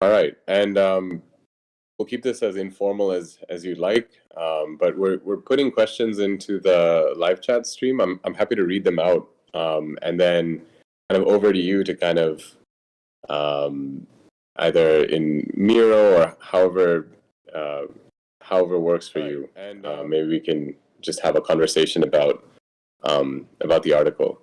All right, and we'll keep this as informal as you'd like. But we're putting questions into the live chat stream. I'm happy to read them out, and then kind of over to you to kind of either in Miro or however works for you. And maybe we can just have a conversation about the article.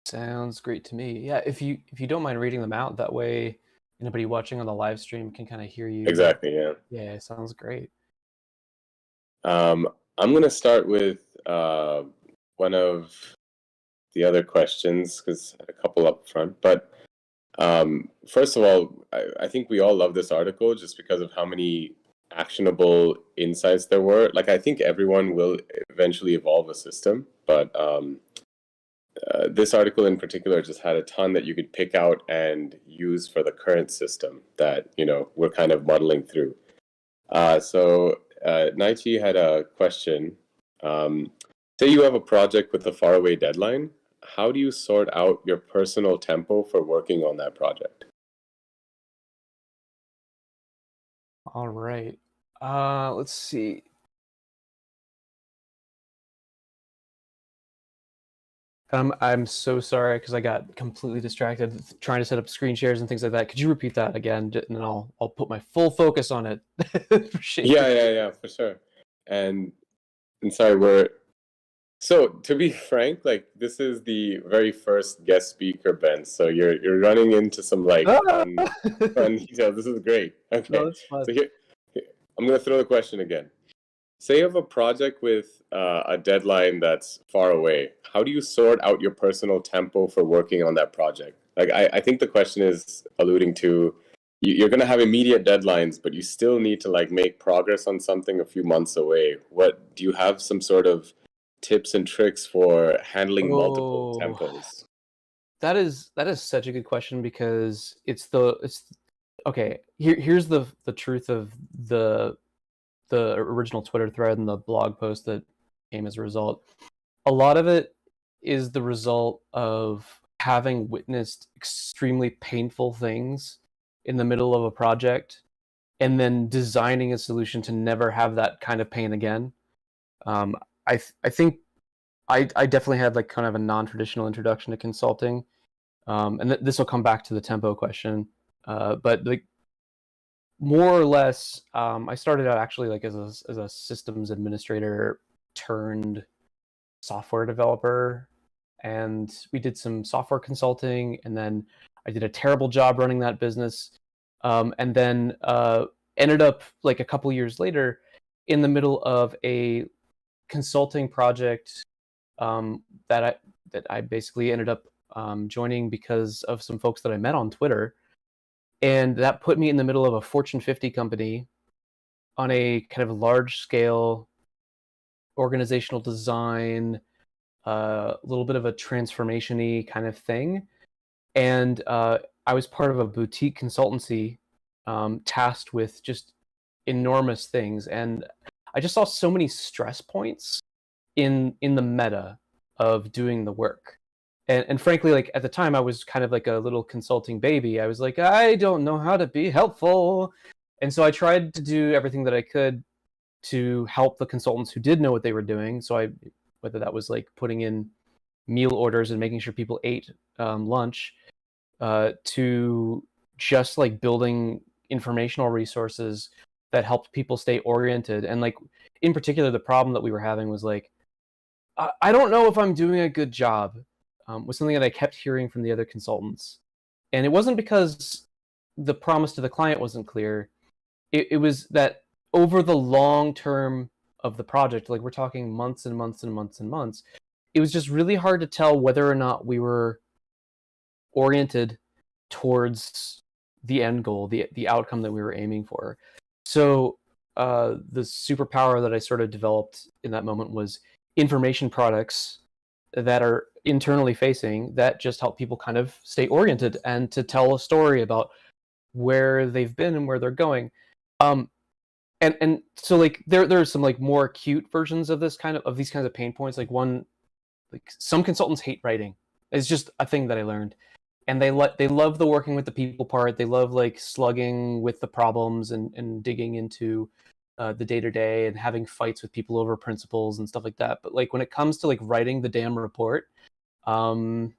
Sounds great to me. Yeah, if you don't mind reading them out, that way anybody watching on the live stream can kind of hear you. Exactly, yeah. Yeah, sounds great. I'm going to start with one of the other questions because a couple up front. But first of all, I think we all love this article just because of how many actionable insights there were. Like, I think everyone will eventually evolve a system, but this article in particular just had a ton that you could pick out and use for the current system that, we're kind of muddling through. So Naichi had a question. Say you have a project with a faraway deadline. How do you sort out your personal tempo for working on that project? All right. Let's see. I'm so sorry because I got completely distracted trying to set up screen shares and things like that. Could you repeat that again, and then I'll put my full focus on it. Yeah, for sure. And sorry, so to be frank, like this is the very first guest speaker, Ben. So you're running into some like fun details. This is great. Okay, no, that's fun. So here I'm gonna throw the question again. Say you have a project with a deadline that's far away. How do you sort out your personal tempo for working on that project? Like, I think the question is alluding to you're going to have immediate deadlines, but you still need to like make progress on something a few months away. What do you have some sort of tips and tricks for handling multiple tempos? That is such a good question because it's okay. Here's the truth of the original Twitter thread and the blog post that came as a result. A lot of it is the result of having witnessed extremely painful things in the middle of a project and then designing a solution to never have that kind of pain again. I think I definitely had like kind of a non-traditional introduction to consulting. And this will come back to the tempo question. But like, more or less, I started out actually like as a systems administrator turned software developer, and we did some software consulting, and then I did a terrible job running that business, and then ended up like a couple years later in the middle of a consulting project that I basically ended up joining because of some folks that I met on Twitter. And that put me in the middle of a Fortune 50 company on a kind of large scale organizational design, a little bit of a transformation-y kind of thing. And I was part of a boutique consultancy tasked with just enormous things. And I just saw so many stress points in the meta of doing the work. And frankly, like at the time, I was kind of like a little consulting baby. I was like, I don't know how to be helpful. And so I tried to do everything that I could to help the consultants who did know what they were doing. So whether that was like putting in meal orders and making sure people ate lunch, to just like building informational resources that helped people stay oriented. And like, in particular, the problem that we were having was like, I don't know if I'm doing a good job. Was something that I kept hearing from the other consultants. And it wasn't because the promise to the client wasn't clear. It was that over the long term of the project, like we're talking months and months and months and months, it was just really hard to tell whether or not we were oriented towards the end goal, the outcome that we were aiming for. So the superpower that I sort of developed in that moment was information products that are internally facing that just help people kind of stay oriented and to tell a story about where they've been and where they're going. And so like there's some like more acute versions of these kinds of pain points. Like some consultants hate writing. It's just a thing that I learned. and they love the working with the people part. They love like slugging with the problems and digging into the day to day and having fights with people over principles and stuff like that. But like when it comes to like writing the damn report, um,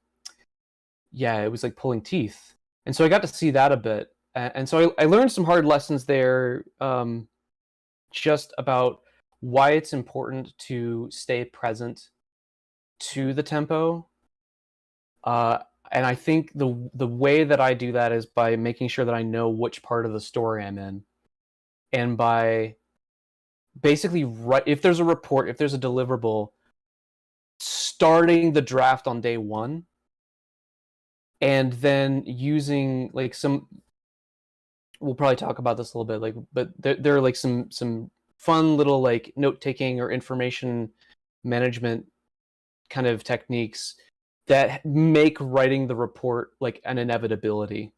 yeah, it was like pulling teeth. And so I got to see that a bit, and so I learned some hard lessons there, just about why it's important to stay present to the tempo. Uh, and I think the way that I do that is by making sure that I know which part of the story I'm in, and by basically if there's a report, if there's a deliverable, starting the draft on day one, and then using like some. We'll probably talk about this a little bit, like, but there are like some fun little like note taking or information management kind of techniques that make writing the report like an inevitability,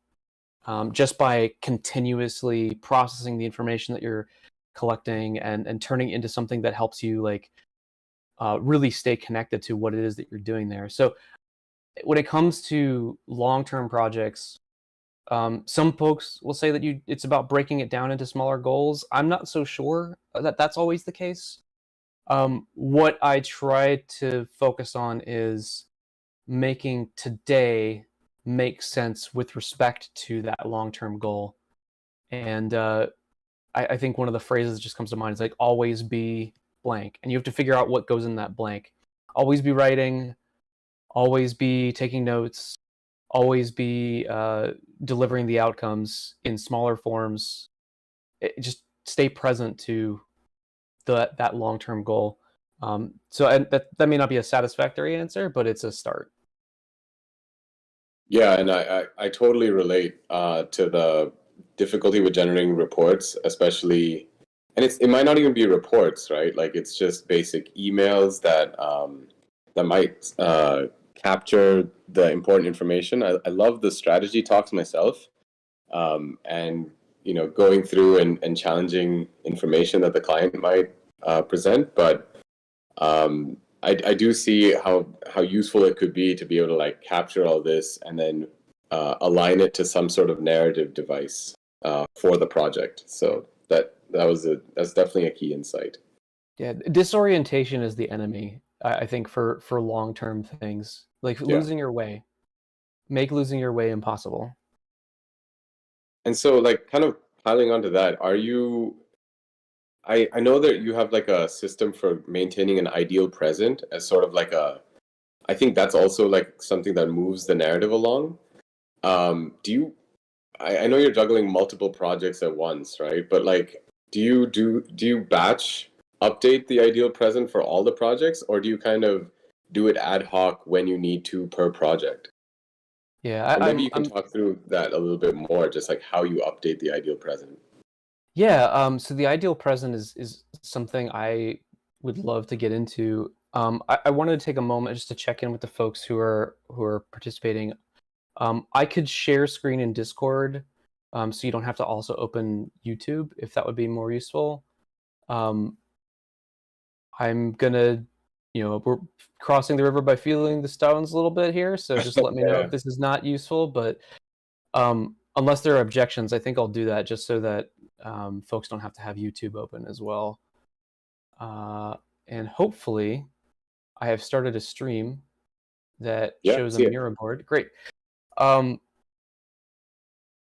just by continuously processing the information that you're collecting and turning it into something that helps you like really stay connected to what it is that you're doing there. So when it comes to long-term projects, some folks will say that it's about breaking it down into smaller goals. I'm not so sure that that's always the case. What I try to focus on is making today make sense with respect to that long-term goal. And I think one of the phrases that just comes to mind is like always be blank. And you have to figure out what goes in that blank. Always be writing, always be taking notes, always be delivering the outcomes in smaller forms. Just stay present to that long-term goal. So that may not be a satisfactory answer, but it's a start. Yeah, and I totally relate to the difficulty with generating reports, especially, and it might not even be reports, right? Like it's just basic emails that might capture the important information. I love the strategy talks myself, and going through and challenging information that the client might present, but I do see how useful it could be to be able to like capture all this and then align it to some sort of narrative device for the project. So that's definitely a key insight. Yeah, disorientation is the enemy, I think, for long-term things. Like Yeah. losing your way. Make losing your way impossible. And so like kind of piling onto that, I know that you have like a system for maintaining an ideal present as sort of like I think that's also like something that moves the narrative along. Do you I know you're juggling multiple projects at once, right? But like, do you batch update the ideal present for all the projects, or do you kind of do it ad hoc when you need to per project? Yeah, And maybe you can I'm talk through that a little bit more, just like how you update the ideal present. yeah. So the ideal present is something I would love to get into. I wanted to take a moment just to check in with the folks who are participating. I could share screen in Discord, so you don't have to also open YouTube if that would be more useful. Um, I'm gonna, we're crossing the river by feeling the stones a little bit here, so just let me know Yeah. if this is not useful. But unless there are objections, I think I'll do that just so that folks don't have to have YouTube open as well. And hopefully, I have started a stream that Yeah, shows a see it. mirror board. Great. Um,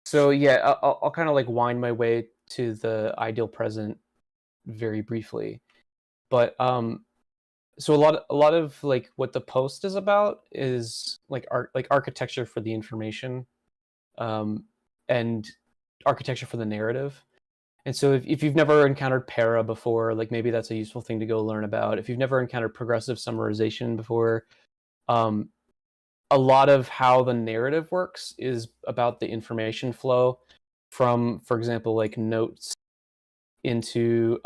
so yeah, I'll kind of like wind my way to the ideal present very briefly. But so a lot of like what the post is about is like architecture for the information, um, and architecture for the narrative. And so if you've never encountered para before, like maybe that's a useful thing to go learn about. If you've never encountered progressive summarization before, um, a lot of how the narrative works is about the information flow from, for example, like notes into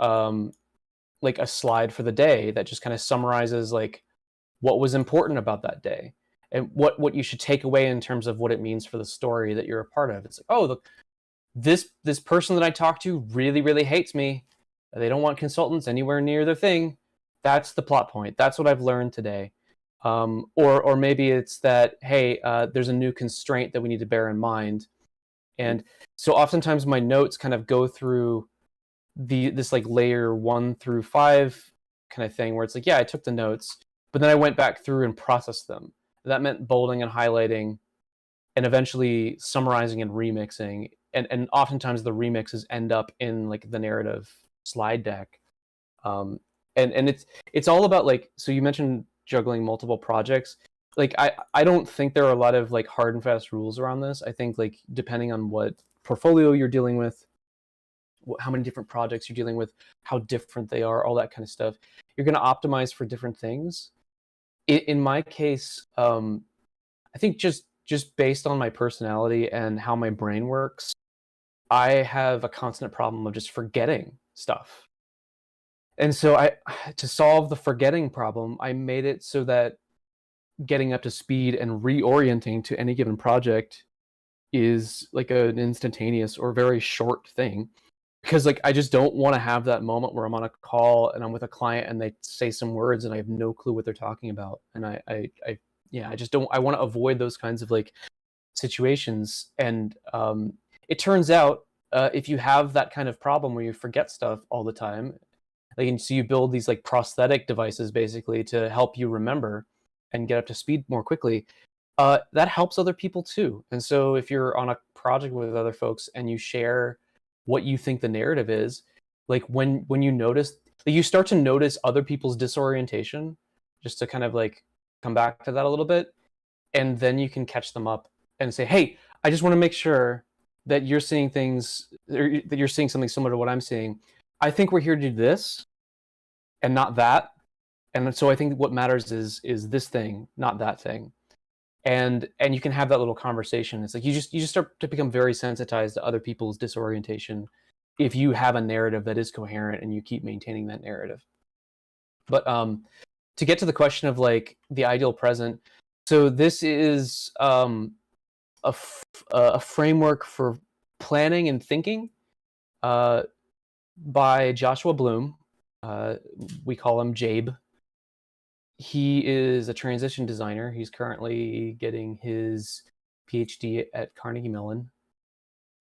like a slide for the day that just kind of summarizes like what was important about that day and what you should take away in terms of what it means for the story that you're a part of. It's like, oh, look, this person that I talked to really hates me. They don't want consultants anywhere near their thing. That's the plot point. That's what I've learned today. Or maybe it's that, hey, there's a new constraint that we need to bear in mind. And so oftentimes my notes kind of go through this like layer 1 through 5 kind of thing, where it's like, yeah, I took the notes, but then I went back through and processed them. That meant bolding and highlighting, and eventually summarizing and remixing. And oftentimes the remixes end up in like the narrative slide deck. And it's all about, like, so you mentioned juggling multiple projects. Like, I don't think there are a lot of like hard and fast rules around this. I think, like, depending on what portfolio you're dealing with, how many different projects you're dealing with, how different they are, all that kind of stuff, you're going to optimize for different things. In my case, I think just based on my personality and how my brain works, I have a constant problem of just forgetting stuff. And so to solve the forgetting problem, I made it so that getting up to speed and reorienting to any given project is like an instantaneous or very short thing. Because, like, I just don't want to have that moment where I'm on a call and I'm with a client and they say some words and I have no clue what they're talking about. And I just don't. I want to avoid those kinds of like situations. And it turns out, if you have that kind of problem where you forget stuff all the time, like, and so you build these like prosthetic devices basically to help you remember and get up to speed more quickly. That helps other people too. And so if you're on a project with other folks and you share what you think the narrative is, like, when you notice, like, you start to notice other people's disorientation, just to kind of like come back to that a little bit, and then you can catch them up and say, hey, I just want to make sure that you're seeing things, or that you're seeing something similar to what I'm seeing. I think we're here to do this and not that. And so I think what matters is this thing, not that thing. And you can have that little conversation. It's like you just start to become very sensitized to other people's disorientation if you have a narrative that is coherent and you keep maintaining that narrative. But to get to the question of like the ideal present, so this is a framework for planning and thinking by Joshua Bloom. We call him Jabe. He is a transition designer. He's currently getting his PhD at Carnegie Mellon.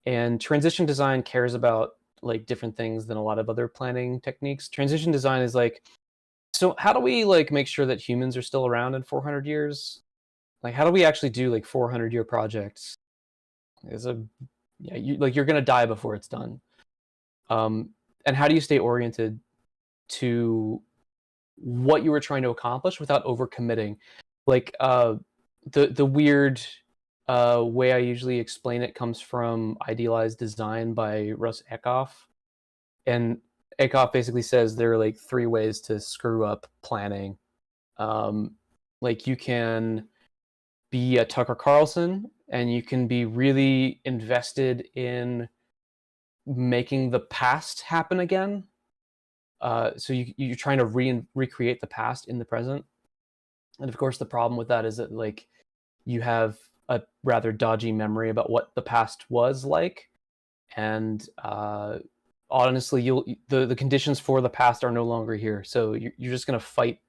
And transition design cares about like different things than a lot of other planning techniques. Transition design is like, so how do we like make sure that humans are still around in 400 years? Like, how do we actually do like 400-year projects? You're gonna die before it's done. And how do you stay oriented to what you were trying to accomplish without overcommitting? Like, the weird way I usually explain it comes from Idealized Design by Russ Eckhoff. And Eckhoff basically says there are like 3 ways to screw up planning. Like, you can be a Tucker Carlson and you can be really invested in making the past happen again. So you're trying to recreate the past in the present. And of course, the problem with that is that like you have a rather dodgy memory about what the past was like. And honestly, the conditions for the past are no longer here. So you're just going to fight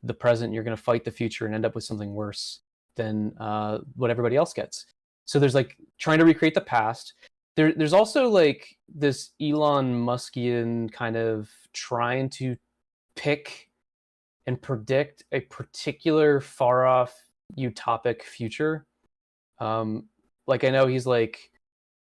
the present. You're going to fight the future and end up with something worse than what everybody else gets. So there's like trying to recreate the past. There's also like this Elon Muskian kind of trying to pick and predict a particular far off utopic future. Like, I know he's like,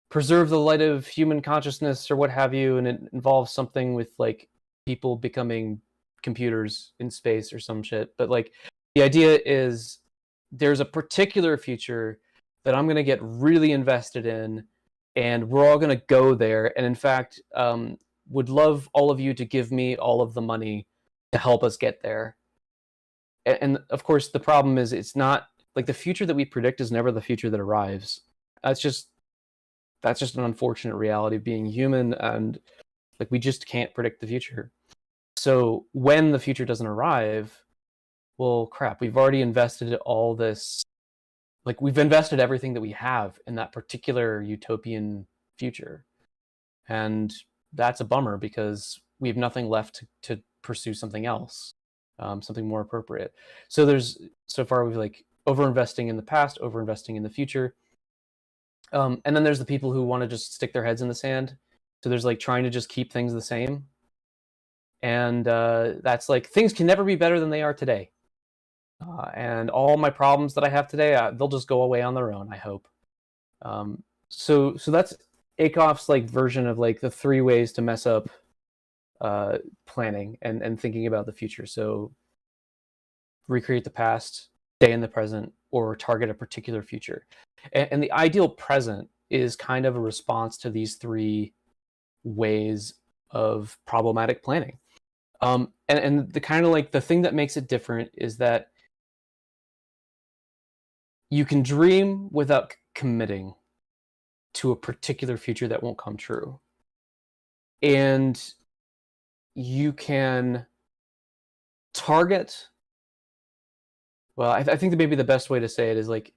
preserve the light of human consciousness or what have you, and it involves something with like people becoming computers in space or some shit. But like, the idea is there's a particular future that I'm going to get really invested in, and we're all going to go there. And in fact, would love all of you to give me all of the money to help us get there. And of course, the problem is it's not like the future that we predict is never the future that arrives. That's just an unfortunate reality of being human, and like we just can't predict the future. So when the future doesn't arrive, well, crap, we've already invested all this. Like, we've invested everything that we have in that particular utopian future. And that's a bummer because we have nothing left to pursue something else. something more appropriate. So so far we've like over-investing in the past, over-investing in the future. And then there's the people who want to just stick their heads in the sand. So there's like trying to just keep things the same. And that's like, things can never be better than they are today. And all my problems that I have today, they'll just go away on their own, I hope. So that's Akoff's like version of like the 3 ways to mess up planning and thinking about the future. So recreate the past, stay in the present, or target a particular future. And the ideal present is kind of a response to these 3 ways of problematic planning. And the kind of like the thing that makes it different is that you can dream without committing to a particular future that won't come true. And you can target, well, I think that maybe the best way to say it is like,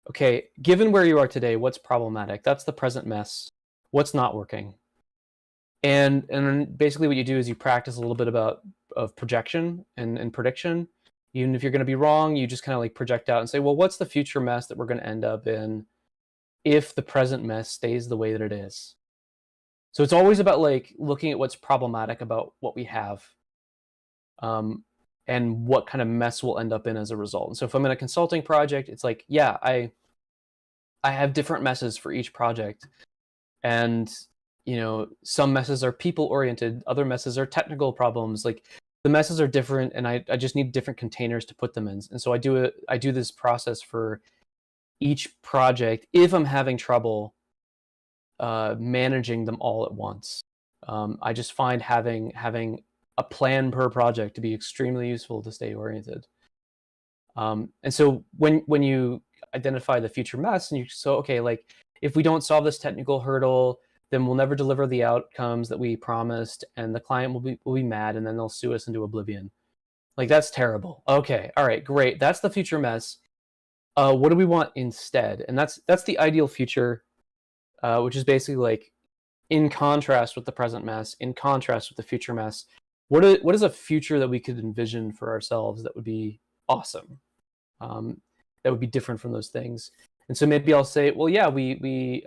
okay, given where you are today, what's problematic? That's the present mess. What's not working? And then basically what you do is you practice a little bit of projection and prediction. Even if you're going to be wrong, you just kind of like project out and say, well, what's the future mess that we're going to end up in if the present mess stays the way that it is? So it's always about like looking at what's problematic about what we have, and what kind of mess we'll end up in as a result. And so if I'm in a consulting project, it's like, yeah, I have different messes for each project. And, you know, some messes are people oriented, other messes are technical problems. Like the messes are different, and I just need different containers to put them in. And so I do this process for each project if I'm having trouble managing them all at once. I just find having a plan per project to be extremely useful to stay oriented. And so when you identify the future mess, and okay, like if we don't solve this technical hurdle, then we'll never deliver the outcomes that we promised, and the client will be mad, and then they'll sue us into oblivion. Like that's terrible. Okay, all right, great. That's the future mess. What do we want instead? And that's the ideal future, which is basically like in contrast with the present mess, in contrast with the future mess. What is a future that we could envision for ourselves that would be awesome? That would be different from those things. And so maybe I'll say, well, yeah, we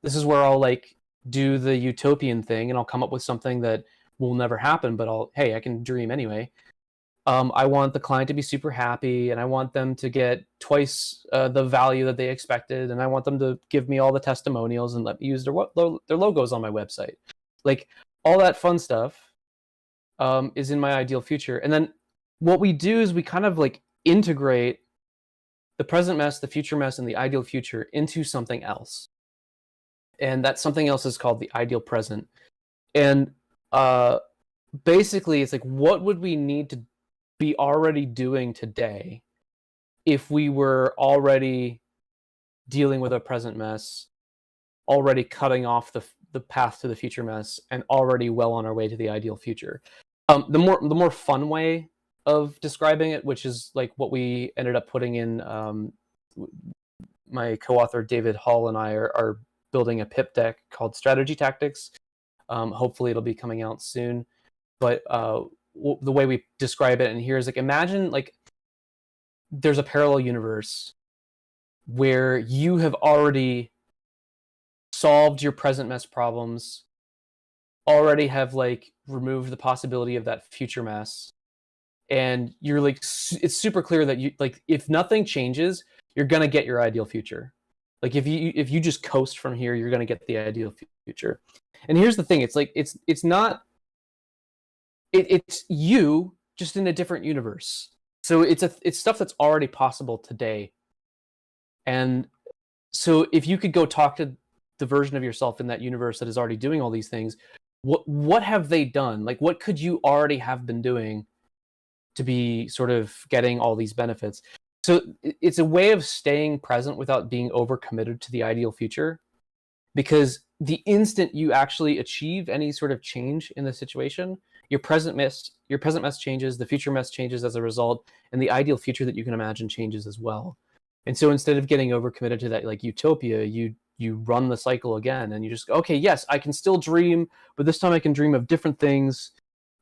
this is where I'll like do the utopian thing, and I'll come up with something that will never happen, but I can dream anyway. I want the client to be super happy, and I want them to get twice the value that they expected, and I want them to give me all the testimonials and let me use their logos on my website. Like all that fun stuff is in my ideal future. And then what we do is we kind of like integrate the present mess, the future mess, and the ideal future into something else. And that something else is called the ideal present. And basically it's like, what would we need to be already doing today if we were already dealing with a present mess, already cutting off the path to the future mess, and already well on our way to the ideal future? The more fun way of describing it, which is like what we ended up putting in, my co-author David Hall and I are building a pip deck called Strategy Tactics. Hopefully it'll be coming out soon. But the way we describe it in here is like, imagine like there's a parallel universe where you have already solved your present mess problems, already have like removed the possibility of that future mess, and you're like, it's super clear that you like, if nothing changes, you're gonna get your ideal future. Like if you just coast from here, you're gonna get the ideal future. And here's the thing: it's like it's you just in a different universe. So it's stuff that's already possible today. And so if you could go talk to the version of yourself in that universe that is already doing all these things, what have they done? Like what could you already have been doing to be sort of getting all these benefits? So it's a way of staying present without being overcommitted to the ideal future, because the instant you actually achieve any sort of change in the situation, your present mess changes, the future mess changes as a result, and the ideal future that you can imagine changes as well. And so instead of getting overcommitted to that like utopia, you run the cycle again, and you just go, okay, yes, I can still dream, but this time I can dream of different things,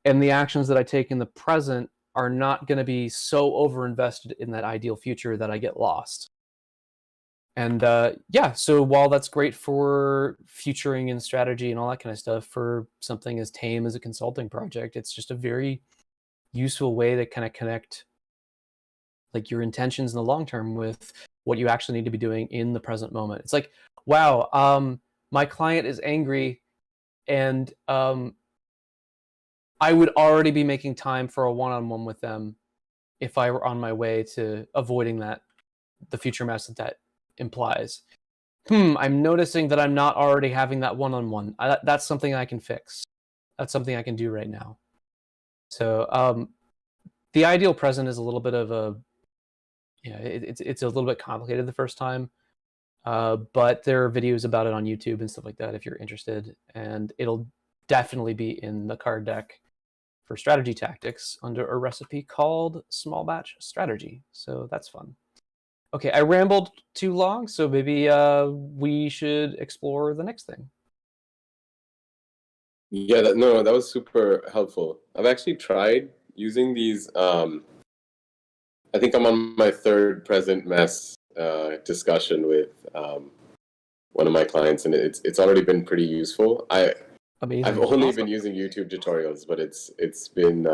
and the actions that I take in the present are not going to be so over invested in that ideal future that I get lost. And yeah, so while that's great for futuring and strategy and all that kind of stuff, for something as tame as a consulting project, it's just a very useful way to kind of connect like your intentions in the long term with what you actually need to be doing in the present moment. It's like, wow, my client is angry, and I would already be making time for a one-on-one with them if I were on my way to avoiding that, the future mess that implies. I'm noticing that I'm not already having that one-on-one. That's something I can fix. That's something I can do right now. So the ideal present is a little bit of a, it's a little bit complicated the first time, but there are videos about it on YouTube and stuff like that if you're interested, and it'll definitely be in the card deck for strategy tactics under a recipe called small batch strategy. So that's fun. Okay, I rambled too long, so maybe we should explore the next thing. Yeah, that was super helpful. I've actually tried using these. I think I'm on my third present mess discussion with one of my clients, and it's already been pretty useful. Amazing. I've only been using YouTube tutorials, but it's been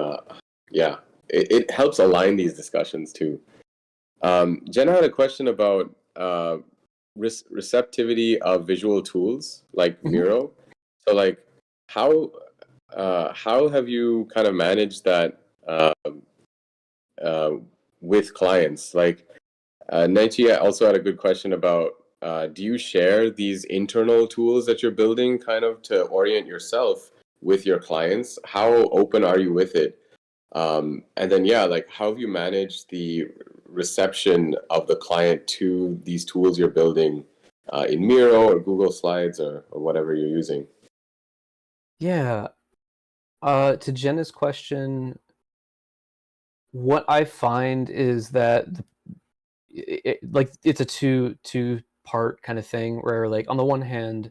yeah, it helps align these discussions too. Jenna had a question about receptivity of visual tools like Miro. So like how have you kind of managed that with clients? Like Naichi also had a good question about do you share these internal tools that you're building kind of to orient yourself with your clients? How open are you with it? And then, yeah, like how have you managed the reception of the client to these tools you're building in Miro or Google Slides or whatever you're using? Yeah. To Jenna's question, what I find is that like it's a two part kind of thing where like on the one hand,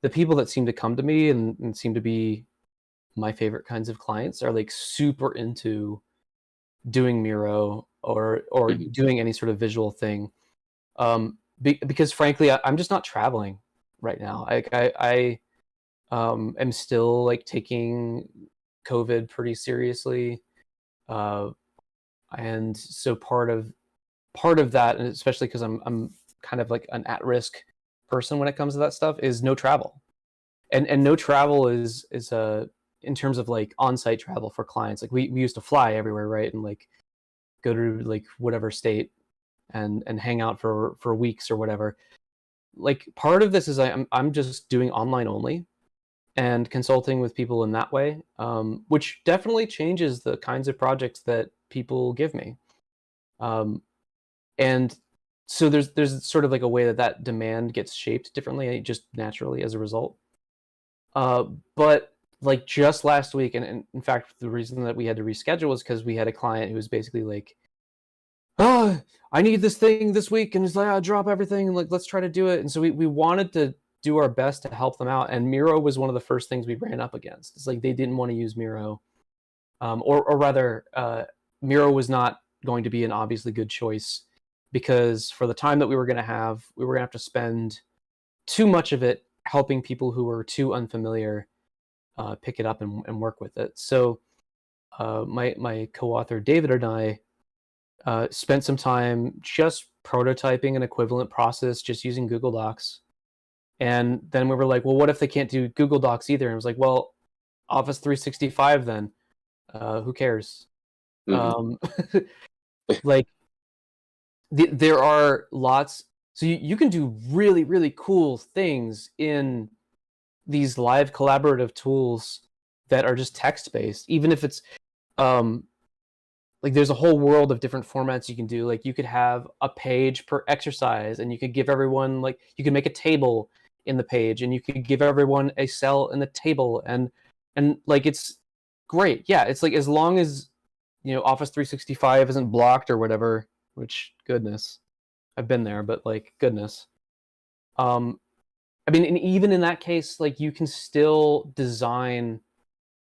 the people that seem to come to me and seem to be my favorite kinds of clients are like super into doing Miro or doing any sort of visual thing. Because frankly, I'm just not traveling right now. I am still like taking COVID pretty seriously, and so part of that, and especially because I'm kind of like an at risk person when it comes to that stuff, is no travel, and no travel is in terms of like on-site travel for clients. Like we used to fly everywhere, right, and like go to like whatever state and hang out for weeks or whatever. Like part of this is I'm just doing online only and consulting with people in that way, which definitely changes the kinds of projects that people give me. And so there's sort of like a way that demand gets shaped differently just naturally as a result. But like just last week, and in fact, the reason that we had to reschedule was because we had a client who was basically like, "Oh, I need this thing this week," and it's like, "I'll drop everything and like let's try to do it." And so we wanted to do our best to help them out, and Miro was one of the first things we ran up against. It's like they didn't want to use Miro, or rather, Miro was not going to be an obviously good choice because for the time that we were going to have to spend too much of it helping people who were too unfamiliar pick it up and work with it. So my co-author David and I spent some time just prototyping an equivalent process just using Google Docs. And then we were like, well, what if they can't do Google Docs either? And it was like, well, Office 365 then. Who cares? Mm-hmm. Like there are lots. So you can do really, really cool things in these live collaborative tools that are just text-based, even if it's like there's a whole world of different formats you can do. Like you could have a page per exercise, and you could give everyone like you could make a table in the page, and you could give everyone a cell in the table, and like it's great. Yeah, it's like as long as Office 365 isn't blocked or whatever. Which goodness, I've been there, but like goodness. I mean, and even in that case, like you can still design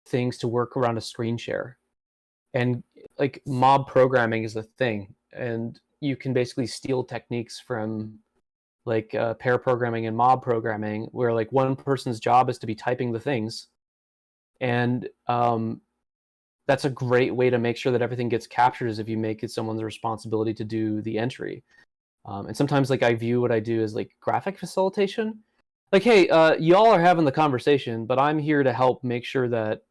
things to work around a screen share, and like mob programming is a thing, and you can basically steal techniques from like pair programming and mob programming, where like one person's job is to be typing the things, and that's a great way to make sure that everything gets captured, is if you make it someone's responsibility to do the entry. And sometimes like I view what I do as like graphic facilitation. Like, hey, y'all are having the conversation, but I'm here to help make sure that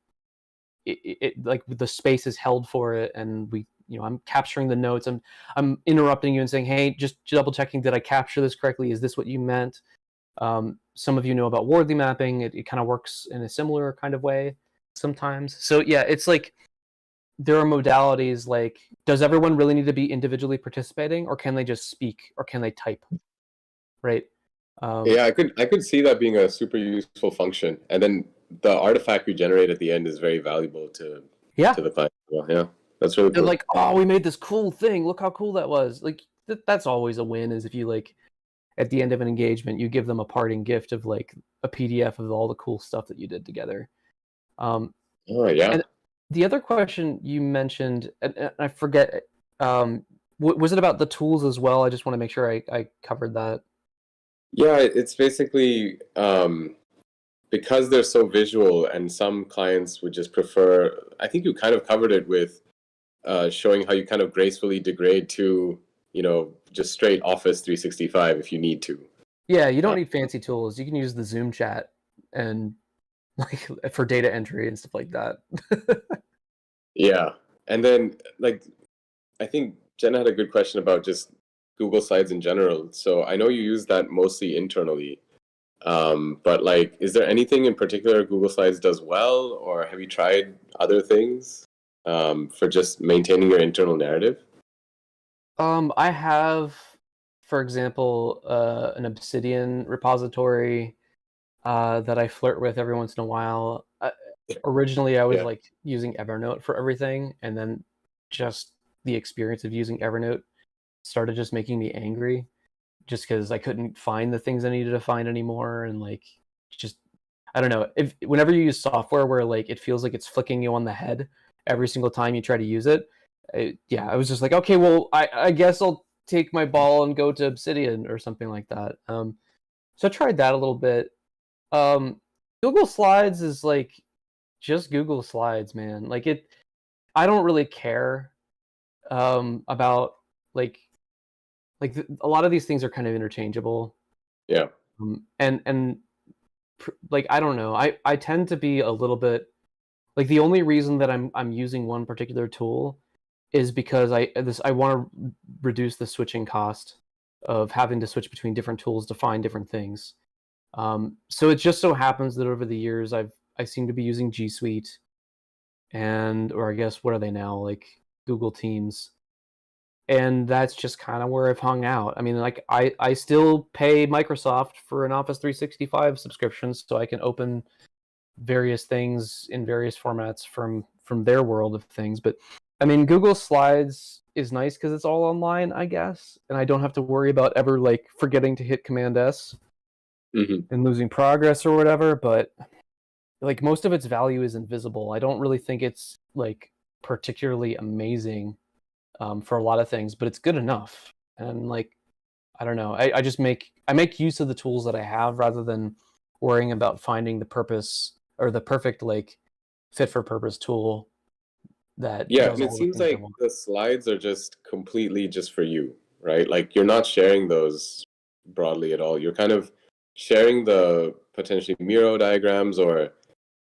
it like the space is held for it, and we, you know, I'm capturing the notes. I'm interrupting you and saying, hey, just double checking, did I capture this correctly? Is this what you meant? Some of you know about Wardley mapping. It kind of works in a similar kind of way sometimes. So yeah, it's like there are modalities like, does everyone really need to be individually participating, or can they just speak, or can they type, right? Yeah, I could see that being a super useful function, and then the artifact we generate at the end is very valuable to Yeah, the client. Well, yeah, that's really they're cool. like, oh, we made this cool thing, look how cool that was. Like that's always a win, is if you like at the end of an engagement you give them a parting gift of like a PDF of all the cool stuff that you did together. Oh yeah, And the other question you mentioned, and I forget, was it about the tools as well? I just want to make sure I covered that. yeah. It's basically because they're so visual, and some clients would just prefer. I think you kind of covered it with showing how you kind of gracefully degrade to, just straight Office 365 if you need to. Yeah, you don't Uh, need fancy tools. You can use the Zoom chat and like for data entry and stuff like that. yeah, and then like I think Jenna had a good question about just Google Slides in general. So I know you use that mostly internally, but like, is there anything in particular Google Slides does well, or have you tried other things for just maintaining your internal narrative? I have, for example, an Obsidian repository that I flirt with every once in a while. Originally, I was Yeah. like using Evernote for everything, and then just the experience of using Evernote started just making me angry, just because I couldn't find the things I needed to find anymore, and like just I don't know, if whenever you use software where like it feels like it's flicking you on the head every single time you try to use it, yeah, I was just like, okay, well, I guess I'll take my ball and go to Obsidian or something like that. So I tried that a little bit. Um, Google Slides is like just Google Slides, man. Like I don't really care about like a lot of these things are kind of interchangeable. Yeah. And like I don't know. I tend to be a little bit like, the only reason that I'm using one particular tool is because I want to reduce the switching cost of having to switch between different tools to find different things. So it just so happens that over the years I seem to be using G Suite, and or I guess what are they now, like Google Teams, and that's just kind of where I've hung out. I mean, like I still pay Microsoft for an Office 365 subscription, so I can open various things in various formats from their world of things. But I mean, Google Slides is nice because it's all online, I guess, and I don't have to worry about ever like forgetting to hit Command S Hmm. and losing progress or whatever. But like most of its value is invisible. I don't really think it's like particularly amazing for a lot of things, but it's good enough. And like I don't know, I make use of the tools that I have rather than worrying about finding the purpose or the perfect like fit for purpose tool that Yeah, does and it all the seems things I like want. the slides are just completely just for you, right? Like you're not sharing those broadly at all. You're kind of sharing the potentially Miro diagrams, or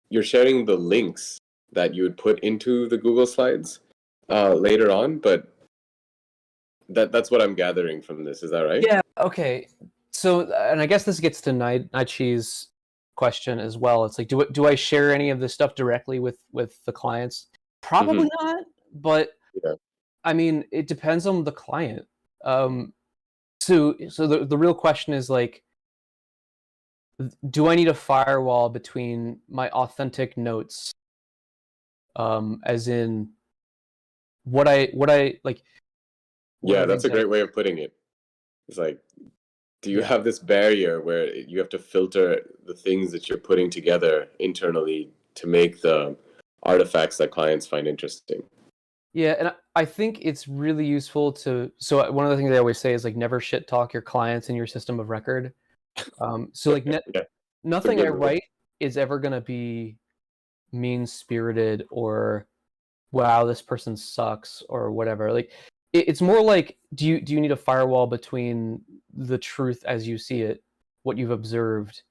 you're sharing the links that you would put into the Google Slides later on. But that's what I'm gathering from this. Is that right? Yeah. Okay. So, and I guess this gets to Naichi's question as well. It's like, do I share any of this stuff directly with the clients? Hmm. Probably not, but Yeah. I mean, it depends on the client. Um, so the real question is like, do I need a firewall between my authentic notes, as in what I like? What are Yeah, the that's things a I? great way of putting it. It's like, do you Yeah. have this barrier where you have to filter the things that you're putting together internally to make the artifacts that clients find interesting? Yeah, and I think it's really useful to. So one of the things I always say is like never shit talk your clients in your system of record. So like Yeah, it's a nothing I good rule. write is ever gonna be mean spirited or wow this person sucks or whatever. Like it's more like do you need a firewall between the truth as you see it, what you've observed,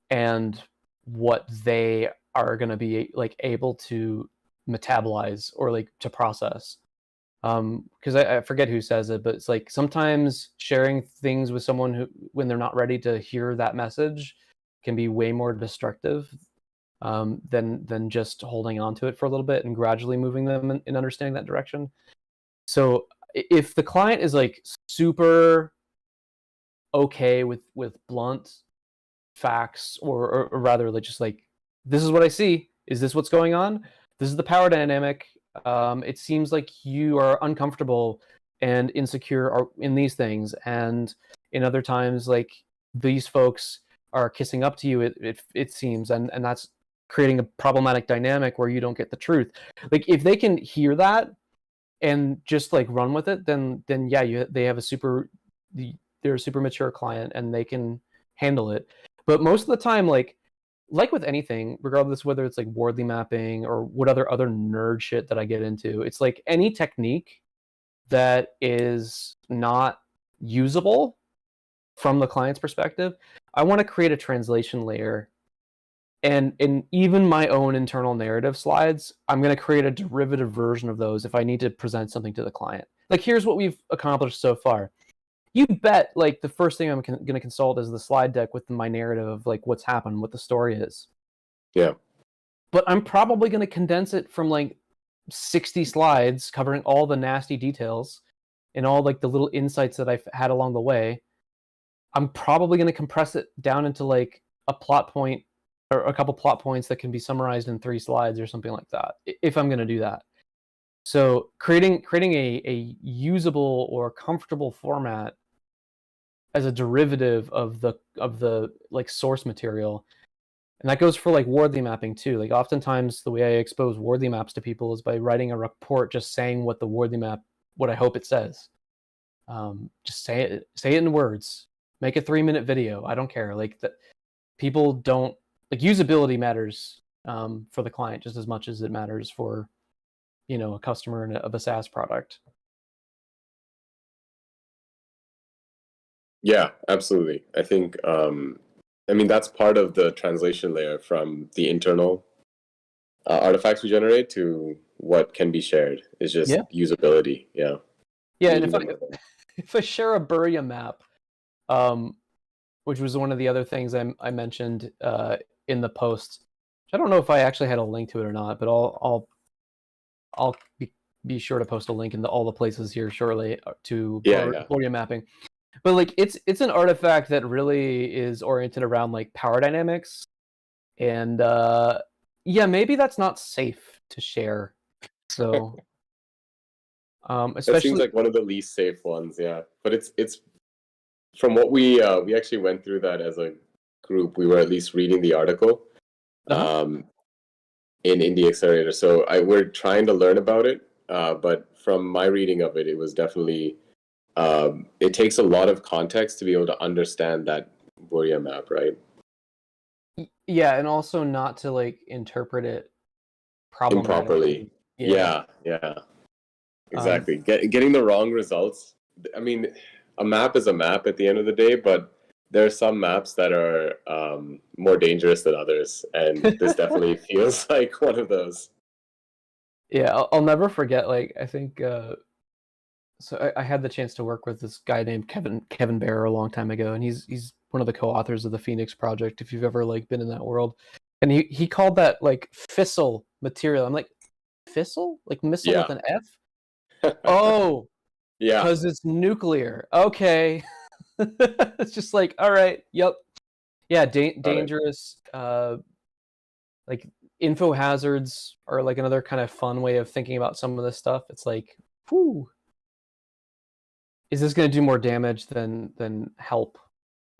and what they are gonna be like able to metabolize or like to process. Because I forget who says it, but it's like sometimes sharing things with someone who when they're not ready to hear that message can be way more destructive than just holding on to it for a little bit and gradually moving them in understanding that direction. So if the client is like super okay with blunt facts or rather like just like this is what I see, is this what's going on, this is the power dynamic, it seems like you are uncomfortable and insecure in these things, and in other times like these folks are kissing up to you, it seems, and that's creating a problematic dynamic where you don't get the truth. Like if they can hear that and just like run with it, then yeah, they have they're a super mature client and they can handle it. But most of the time, like with anything, regardless whether it's like Wardley mapping or what other nerd shit that I get into, it's like any technique that is not usable from the client's perspective, I want to create a translation layer. And in even my own internal narrative slides, I'm going to create a derivative version of those if I need to present something to the client. Like, here's what we've accomplished so far. You bet, like, the first thing I'm going to consult is the slide deck with my narrative of, like, what's happened, what the story is. Yeah. But I'm probably going to condense it from, like, 60 slides covering all the nasty details and all, like, the little insights that I've had along the way. I'm probably going to compress it down into, like, a plot point or a couple plot points that can be summarized in 3 slides or something like that, if I'm going to do that. So creating a usable or comfortable format as a derivative of the like source material, and that goes for like Wardley mapping too. Like oftentimes the way I expose Wardley maps to people is by writing a report just saying what the Wardley map, what I hope it says. Just say it in words. Make a 3-minute video. I don't care. Like that, people don't like usability matters for the client just as much as it matters for a customer of a SaaS product. Yeah, absolutely. I think, I mean, that's part of the translation layer from the internal artifacts we generate to what can be shared is just Yeah. usability. Yeah. Yeah, and if I share a Buria map, which was one of the other things I mentioned in the post, I don't know if I actually had a link to it or not, but I'll be sure to post a link in all the places here shortly to Buria mapping. But like it's an artifact that really is oriented around like power dynamics, and yeah, maybe that's not safe to share. So especially that seems like one of the least safe ones, yeah. But it's from what we actually went through that as a group. We were at least reading the article in Indie Accelerator, so we're trying to learn about it. But from my reading of it, it was definitely it takes a lot of context to be able to understand that Buria map, right? Yeah, and also not to like interpret it Improperly. Yeah. Exactly. Getting the wrong results. I mean, a map is a map at the end of the day, but there are some maps that are more dangerous than others, and this definitely feels like one of those. Yeah, I'll never forget. Like, I think so. I had the chance to work with this guy named Kevin Bear a long time ago, and he's one of the co-authors of the Phoenix Project. If you've ever like been in that world, and he called that like fissile material. I'm like, fissile, like missile with an F. Oh, yeah, because it's nuclear. Okay, it's just like, all right, yep, yeah, dangerous. Like info hazards are like another kind of fun way of thinking about some of this stuff. It's like, whew, is this going to do more damage than help?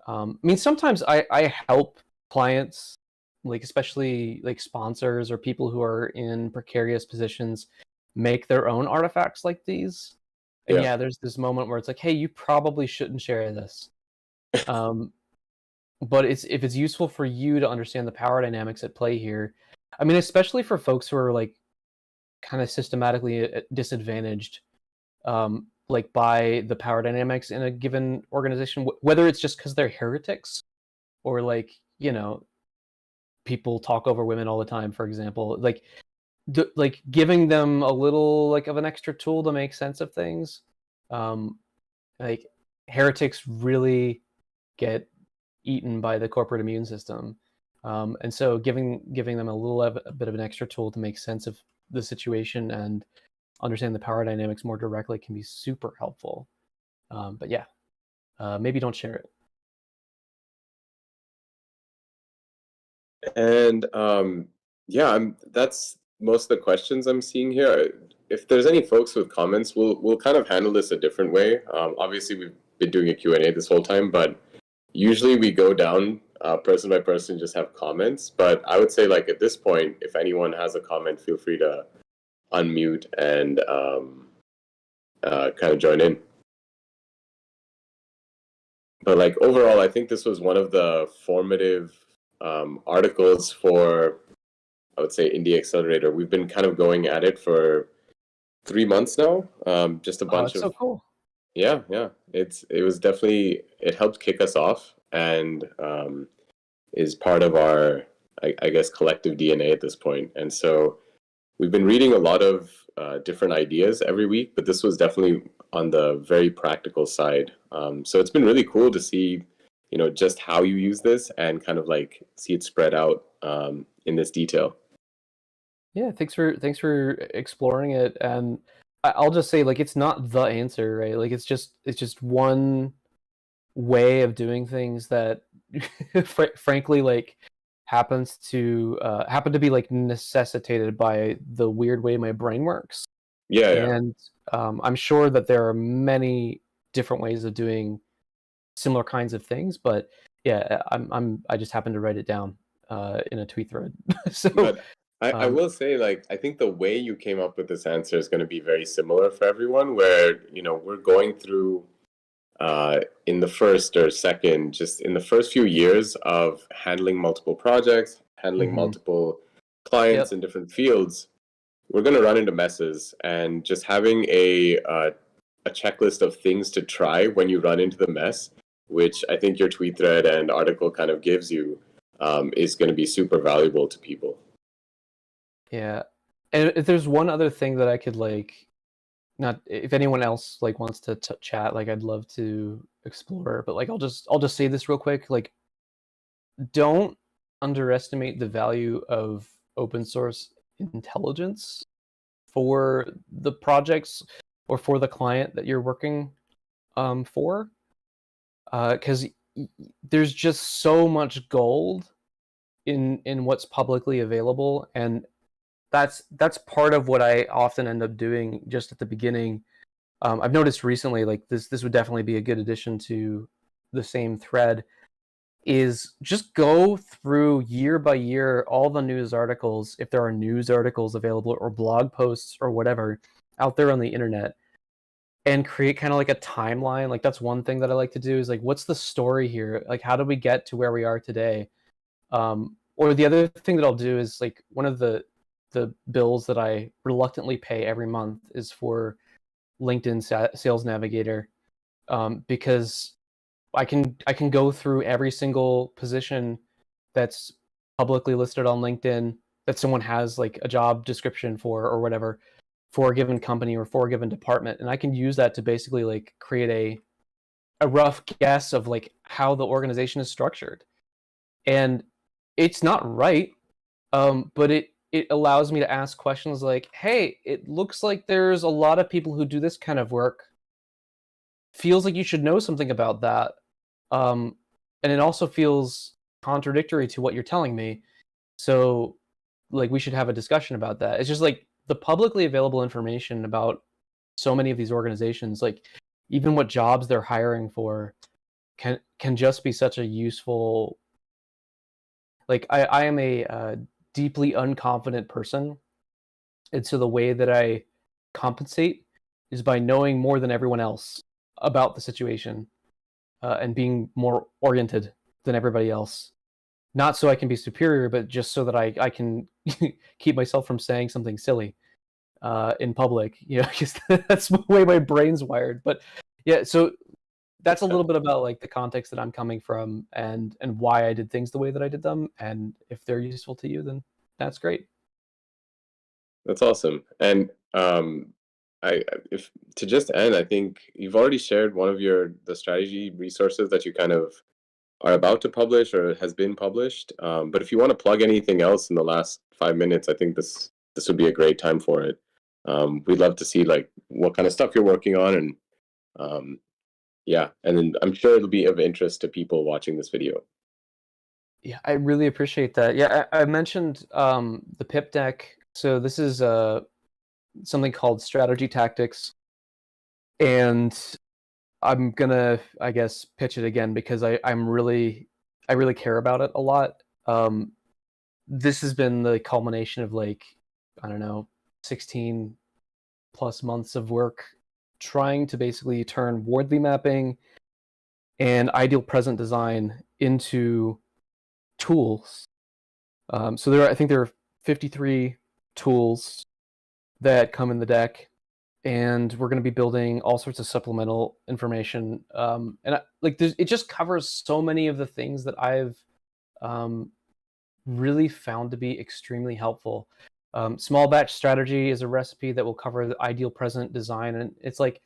I mean, sometimes I help clients, like especially like sponsors or people who are in precarious positions, make their own artifacts like these. And Yeah. yeah, there's this moment where it's like, hey, you probably shouldn't share this. But if it's useful for you to understand the power dynamics at play here, I mean, especially for folks who are like kind of systematically disadvantaged, like by the power dynamics in a given organization, whether it's just because they're heretics or like, you know, people talk over women all the time, for example, like giving them a little like of an extra tool to make sense of things. Like heretics really get eaten by the corporate immune system, and so giving them a bit of an extra tool to make sense of the situation and understand the power dynamics more directly can be super helpful. But yeah, maybe don't share it. And yeah, that's most of the questions I'm seeing here. If there's any folks with comments, we'll kind of handle this a different way. Obviously, we've been doing a Q&A this whole time, but usually we go down person by person, just have comments. But I would say, like, at this point, if anyone has a comment, feel free to unmute and kind of join in. But like overall, I think this was one of the formative articles for, I would say, Indie Accelerator. We've been kind of going at it for 3 months now. Just a bunch That's of so cool. yeah. It was definitely, it helped kick us off and is part of our, I guess, collective DNA at this point. And so we've been reading a lot of different ideas every week, but this was definitely on the very practical side. So it's been really cool to see, you know, just how you use this and kind of like see it spread out in this detail. Yeah, thanks for exploring it. And I'll just say, like, it's not the answer, right? Like, it's just one way of doing things that, frankly, like happen to be like necessitated by the weird way my brain works. Yeah. And I'm sure that there are many different ways of doing similar kinds of things, but yeah, I just happened to write it down in a tweet thread. So But I will say, like, I think the way you came up with this answer is going to be very similar for everyone, where, you know, we're going through in the first or second, just in the first few years of handling multiple projects, handling multiple clients Yep. in different fields, we're going to run into messes. And just having a checklist of things to try when you run into the mess, which I think your tweet thread and article kind of gives you, is going to be super valuable to people. Yeah. And if there's one other thing that I could like, not if anyone else like wants to chat, like I'd love to explore, but like I'll just say this real quick, like don't underestimate the value of open source intelligence for the projects or for the client that you're working for, because there's just so much gold in what's publicly available, and that's part of what I often end up doing just at the beginning. I've noticed recently, like this would definitely be a good addition to the same thread, is just go through year by year all the news articles, if there are news articles available or blog posts or whatever out there on the internet, and create kind of like a timeline. Like that's one thing that I like to do, is like, what's the story here? Like, how did we get to where we are today? Or the other thing that I'll do is, like, one of the bills that I reluctantly pay every month is for LinkedIn Sales Navigator, because I can go through every single position that's publicly listed on LinkedIn that someone has like a job description for or whatever, for a given company or for a given department, and I can use that to basically like create a rough guess of like how the organization is structured. And it's not right, but it allows me to ask questions like, hey, it looks like there's a lot of people who do this kind of work. Feels like you should know something about that. And it also feels contradictory to what you're telling me. So, like, we should have a discussion about that. It's just like the publicly available information about so many of these organizations, like even what jobs they're hiring for, can just be such a useful. Like, I am a deeply unconfident person, and so the way that I compensate is by knowing more than everyone else about the situation, and being more oriented than everybody else. Not so I can be superior, but just so that I can keep myself from saying something silly in public, because that's the way my brain's wired. But yeah, so that's a little bit about like the context that I'm coming from, and why I did things the way that I did them. And if they're useful to you, then that's great. That's awesome. And if to just end, I think you've already shared one of the strategy resources that you kind of are about to publish or has been published. But if you want to plug anything else in the last 5 minutes, I think this would be a great time for it. We'd love to see like what kind of stuff you're working on, and yeah, and then I'm sure it'll be of interest to people watching this video. Yeah, I really appreciate that. Yeah, I mentioned the pip deck. So this is something called strategy tactics, and I'm gonna, I guess, pitch it again because I really care about it a lot. This has been the culmination of like, I don't know, 16 plus months of work trying to basically turn Wardley mapping and ideal present design into tools. So I think there are 53 tools that come in the deck, and we're going to be building all sorts of supplemental information. It just covers so many of the things that I've really found to be extremely helpful. Small batch strategy is a recipe that will cover the ideal present design, and it's like,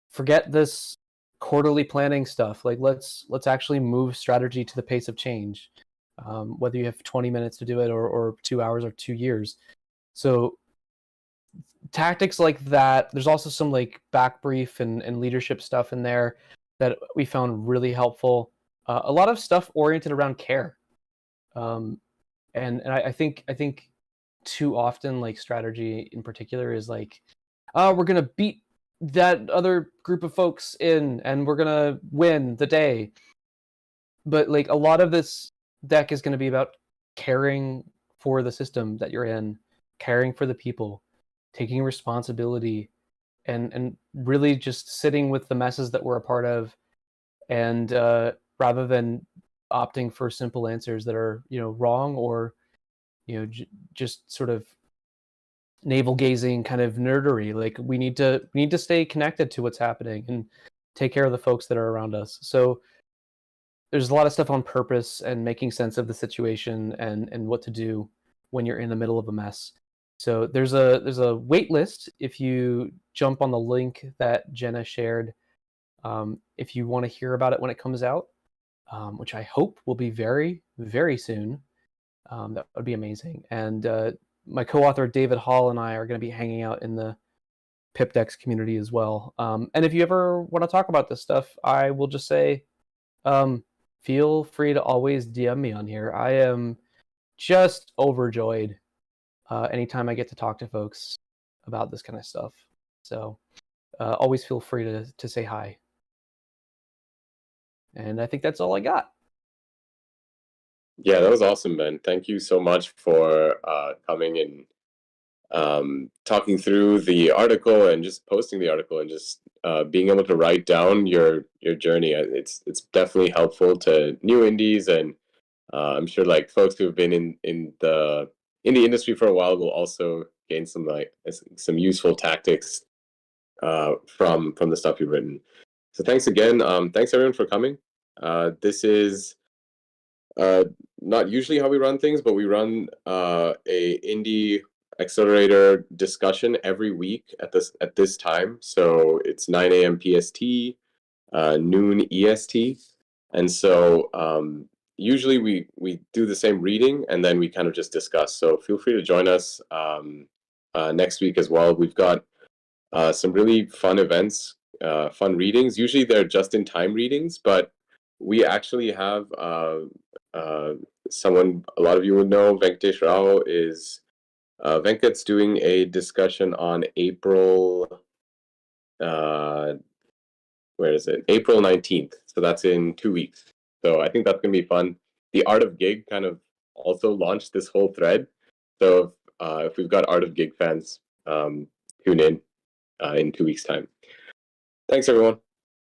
forget this quarterly planning stuff. Like let's actually move strategy to the pace of change, whether you have 20 minutes to do it or 2 hours or 2 years. So tactics like that. There's also some like back brief and leadership stuff in there that we found really helpful. A lot of stuff oriented around care. And I think too often, like strategy in particular is like, oh, we're gonna beat that other group of folks in and we're gonna win the day. But like a lot of this deck is gonna be about caring for the system that you're in, caring for the people, taking responsibility, and really just sitting with the messes that we're a part of, and rather than opting for simple answers that are wrong, or just sort of navel gazing kind of nerdery. Like we need to stay connected to what's happening and take care of the folks that are around us. So there's a lot of stuff on purpose and making sense of the situation and what to do when you're in the middle of a mess. So there's a wait list if you jump on the link that Jenna shared. If you want to hear about it when it comes out, which I hope will be very, very soon. That would be amazing. And my co-author David Hall and I are going to be hanging out in the PipDex community as well. And if you ever want to talk about this stuff, I will just say, feel free to always DM me on here. I am just overjoyed anytime I get to talk to folks about this kind of stuff. So always feel free to say hi. And I think that's all I got. Yeah, that was awesome, Ben. Thank you so much for coming and talking through the article and just posting the article and just being able to write down your journey. It's definitely helpful to new indies, and I'm sure like folks who have been in the industry for a while will also gain some useful tactics from the stuff you've written. So thanks again. Thanks everyone for coming. This is not usually how we run things, but we run a indie accelerator discussion every week at this time. So it's 9 a.m. PST, noon EST, and so usually we do the same reading and then we kind of just discuss. So feel free to join us next week as well. We've got some really fun events, fun readings. Usually they're just-in-time readings, but we actually have someone a lot of you would know, Venkatesh Rao is Venkat's doing a discussion on April where is it? April 19th. So that's in 2 weeks. So I think that's gonna be fun. The Art of Gig kind of also launched this whole thread. So if we've got Art of Gig fans, tune in. in 2 weeks' time. Thanks, everyone.